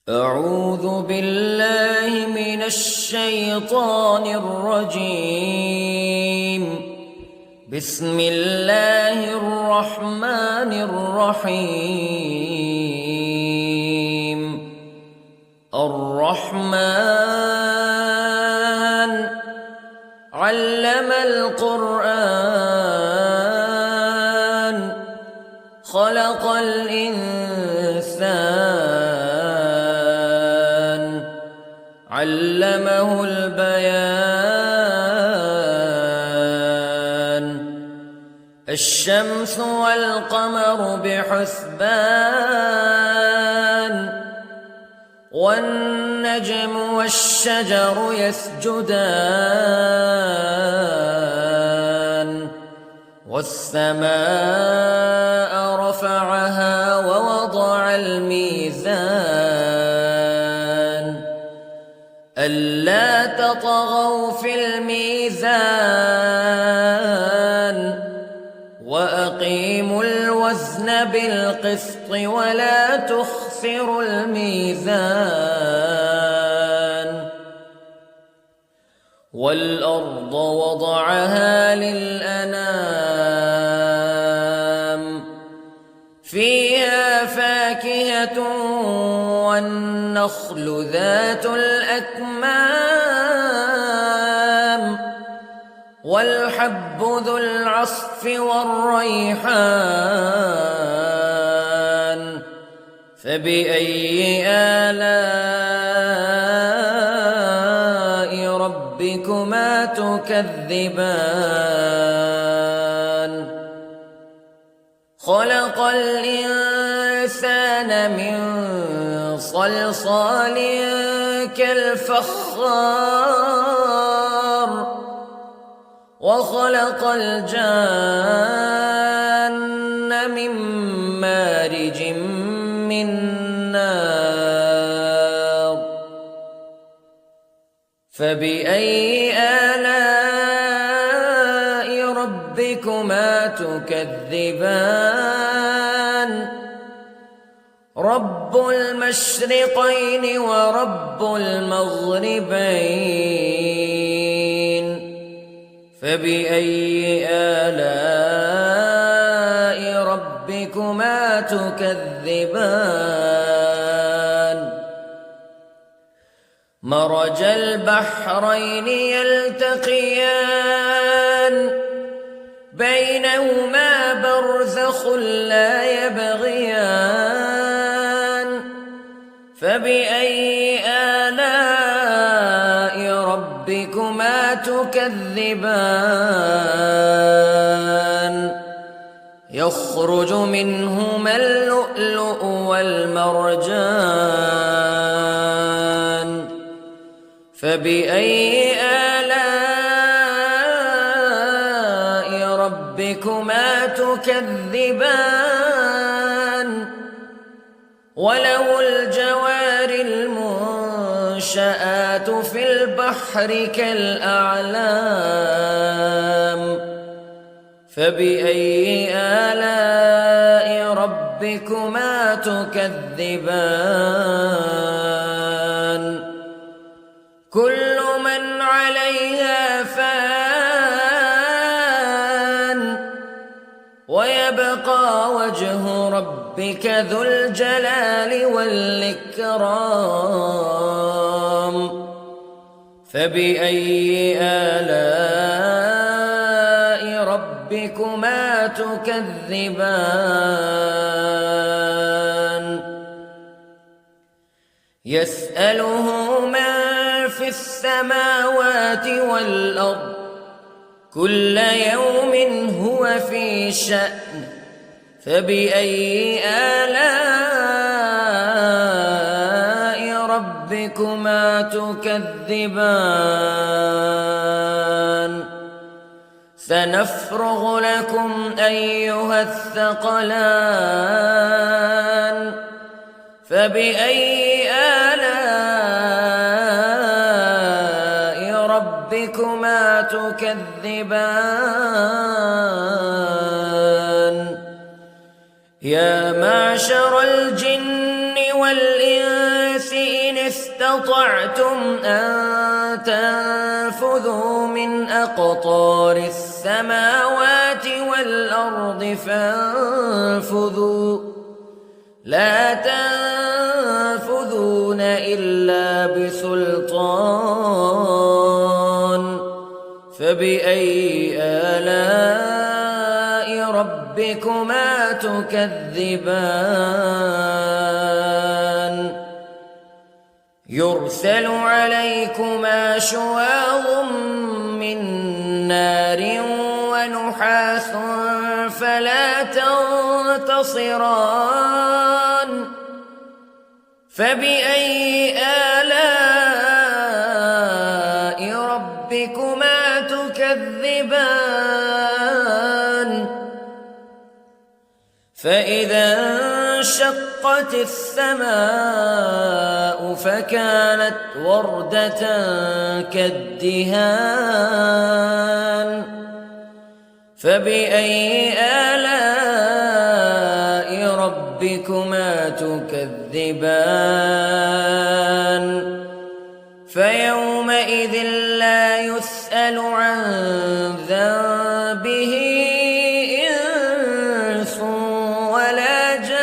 أعوذ بالله من الشيطان الرجيم. بسم الله الرحمن الرحيم. الرحمن علم القرآن خلق الإنسان علمه البيان. الشمس والقمر بحسبان والنجم والشجر يسجدان والسماء رفعها ووضع الميزان ألا تطغوا في الميزان وأقيموا الوزن بالقسط ولا تخسروا الميزان. والأرض وضعها للأنام فيها فاكهة والنخل ذات الأكمام والحب ذو العصف والريحان فبأي آلاء ربكما تكذبان. خلق الإنسان من صلصال كالفخار وخلق الجان من مارج من نار فبأي آلاء ربكما تكذبان. رب المشرقين ورب المغربين فبأي آلاء ربكما تكذبان. مرج البحرين يلتقيان بينهما برزخ لا يبغيان فبأي آلاء ربكما تكذبان. يخرج منهما اللؤلؤ والمرجان فبأي آلاء ربكما تكذبان. وله الجوار المنشآت في البحر كالأعلام فبأي آلاء ربكما تكذبان. كل من عليها فان ويبقى وجه ربك ذو الجلال والإكرام فبأي آلاء ربكما تكذبان. يسأله من في السماوات والأرض كل يوم هو في شأن فبأي آلاء ربكما تكذبان. سنفرغ لكم أيها الثقلان فبأي آلاء ربكما تكذبان. يا معشر الجن والإنس استطعتم أن تنفذوا من أقطار السماوات والأرض فانفذوا لا تنفذون إلا بسلطان فبأي آلاء ربكما تكذبان يرسل عليكما شواظ من نار ونحاس فلا تنتصران فبأي آلاء ربكما تكذبان فإذا انشقت السماء فكانت وردة كالدهان فبأي آلاء ربكما تكذبان فيومئذ لا يسأل عن ذنبه إنس ولا جان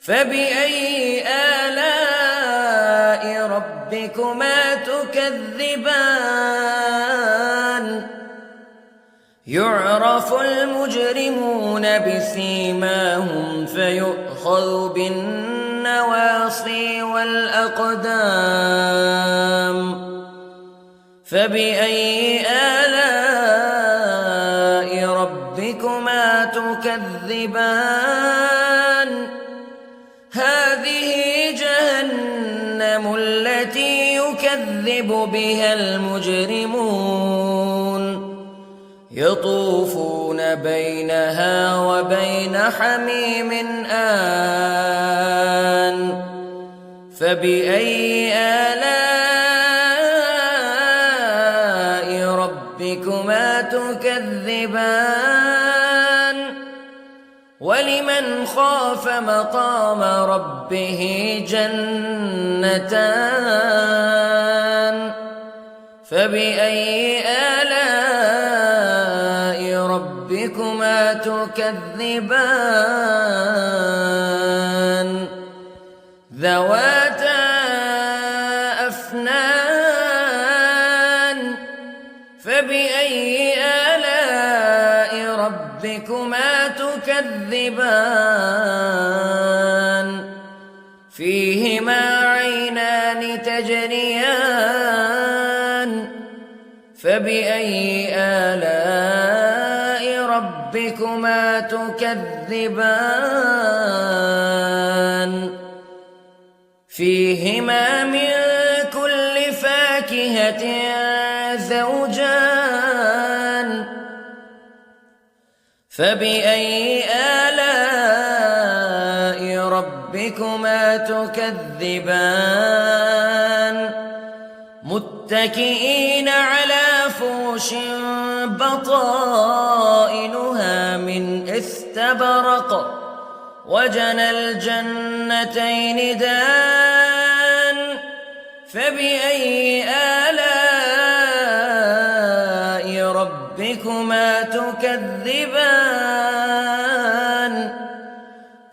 فبأي آلاء ربكما تكذبان يعرف المجرمون بسيماهم فيؤخذ بالنواصي والأقدام فبأي آلاء ربكما تكذبان هذه جهنم التي يكذب بها المجرمون يطوفون بينها وبين حميم آن فبأي آلاء ربكما تكذبان ولمن خاف مقام ربه جنتان فبأي آلاء ربكما تكذبان ذواتا أفنان فبأي آلاء ربكما تكذبان فيهما عينان تجريان فبأي آلاء ربكما تكذبان فيهما من كل فاكهة زوجان فبأي آلاء ربكما تكذبان متكئين على فرش بطائنها من استبرق وجنى الجنتين دان فبأي آلاء ربكما تكذبان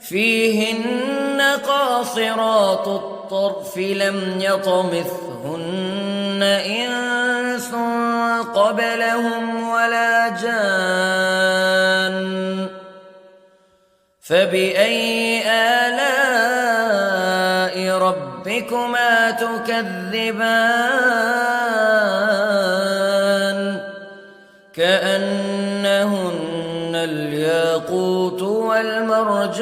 فيهن قاصرات الطرف لم يطمثهن إنس قبلهم ولا جان فبأي آلاء ربكما تكذبان كأنهن الياقوت والمرجان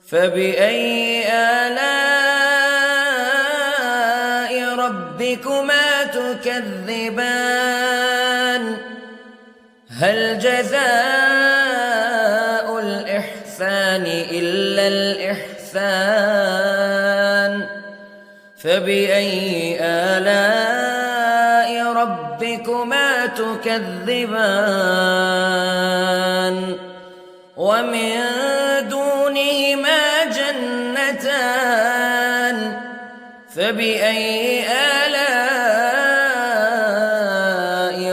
فبأي آلاء ربكما تكذبان هل جزاء الإحسان إلا الإحسان فبأي آلاء ربكما تكذبان ومن دونهما جنتان فبأي آلاء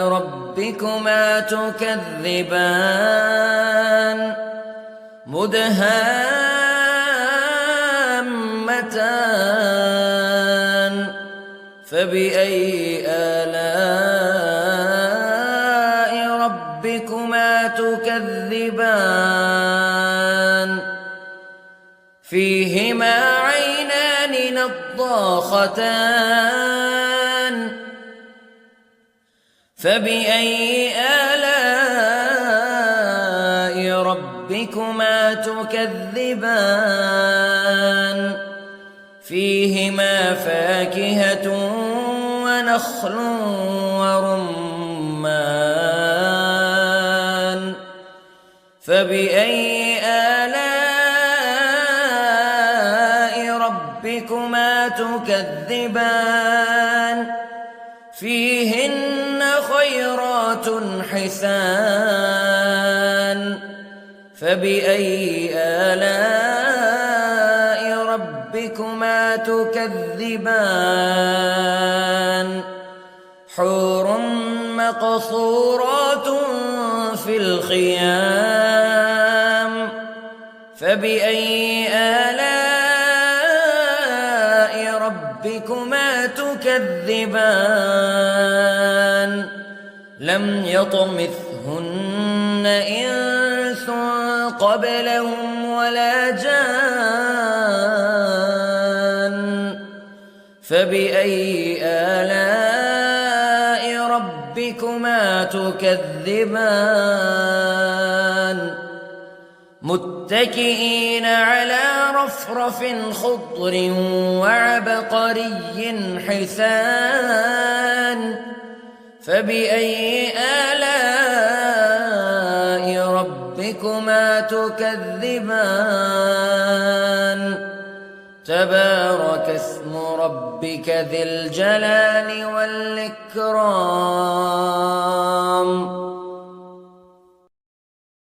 ربكما تكذبان مدهامتان فبأي آلاء ربكما تكذبان فيهما عينان نضاختان فبأي آلاء ربكما تكذبان فيهما فاكهة ونخل ورمان فبأي آلاء ربكما تكذبان فيهن خيرات حسان فبأي آلاء ربكما تكذبان حور مقصورات في الخيام فبأي آلاء ربكما تكذبان لم يطمثهن إنس قبلهم ولا جان فبأي آلاء ربكما تكذبان متكئين على رفرف خضر وعبقري حسان فبأي آلاء ربكما تكذبان تبارك اسم ربك ذي الجلال والإكرام